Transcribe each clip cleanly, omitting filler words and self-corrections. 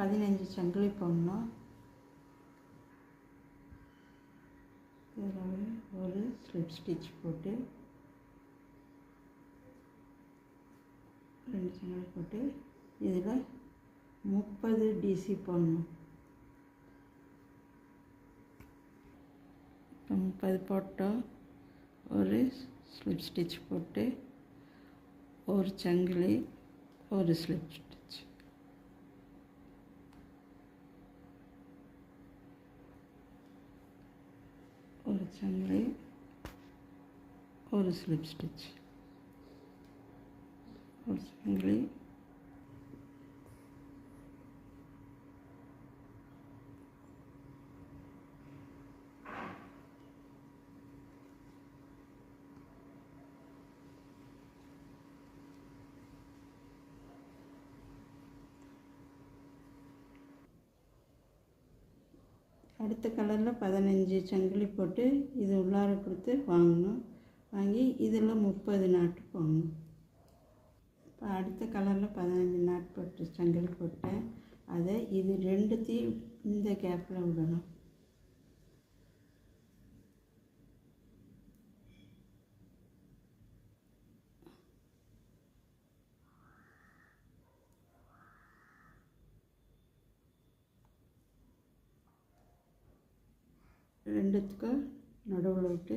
15 சங்கிலி போடணும். இதில் ஒரு ஸ்லிப் ஸ்டிச் போட்டு 2 சங்கிலி போட்டு இதில் 30 டிசி போடணும். இப்போ 30 போட்டோம். ஒரு ஸ்லிப் ஸ்டிச் போட்டு ஒரு சங்கிலி ஒரு ஸ்லிப் ஸ்டிச், ஒரு சங்கிலி ஒரு ஸ்லிப் ஸ்டிச், ஒரு சங்கிலி அடுத்த கலரில் 15 சங்கிலி போட்டு இது உள்ளார கொடுத்து வாங்கணும். வாங்கி இதில் 30 நாட்டு போடணும். இப்போ அடுத்த கலரில் 15 நாட்டு போட்டு சங்கிலி போட்டேன். அதை இது ரெண்டுத்தையும் இந்த கேப்பில் விடணும். ரெண்டுத்துக்கும் நடுவில் விட்டு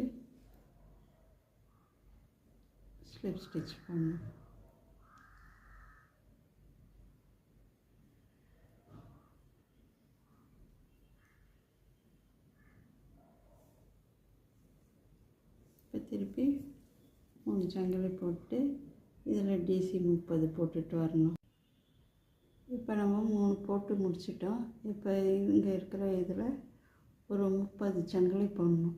ஸ்லிப் ஸ்டிச் பண்ணணும். இப்போ திருப்பி 3 சங்கிலி போட்டு இதில் டிசி 30 போட்டுட்டு வரணும். இப்போ நம்ம 3 போட்டு முடிச்சிட்டோம். இப்போ இங்கே இருக்கிற இதில் ஒரு 30 சங்கிலி போடணும்.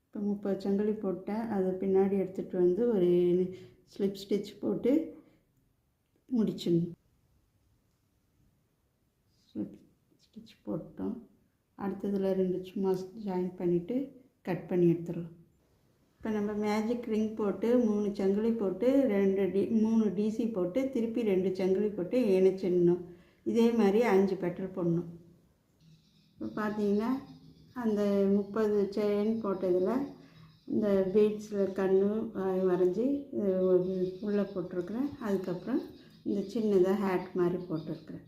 இப்போ 30 சங்கிலி போட்டேன். அதை பின்னாடி எடுத்துகிட்டு வந்து ஒரு ஸ்லிப் ஸ்டிச் போட்டு முடிச்சிடணும். ஸ்லிப் ஸ்டிச் போட்டோம். அடுத்ததில் 2 சும்மா ஜாயின் பண்ணிவிட்டு கட் பண்ணி எடுத்துடலாம். இப்போ நம்ம மேஜிக் ரிங் போட்டு 3 சங்கிலி போட்டு 3 டிசி போட்டு திருப்பி 2 சங்கிலி போட்டு இணைச்சிடணும். இதே மாதிரி 5 பெட்டல் போடணும். இப்போ பார்த்தீங்கன்னா அந்த 30 செயின் போட்டதில் இந்த பீட்ஸில் கண் வரைஞ்சி உள்ளே போட்டிருக்கிறேன். அதுக்கப்புறம் இந்த சின்னதாக ஹேட் மாதிரி போட்டிருக்கிறேன்.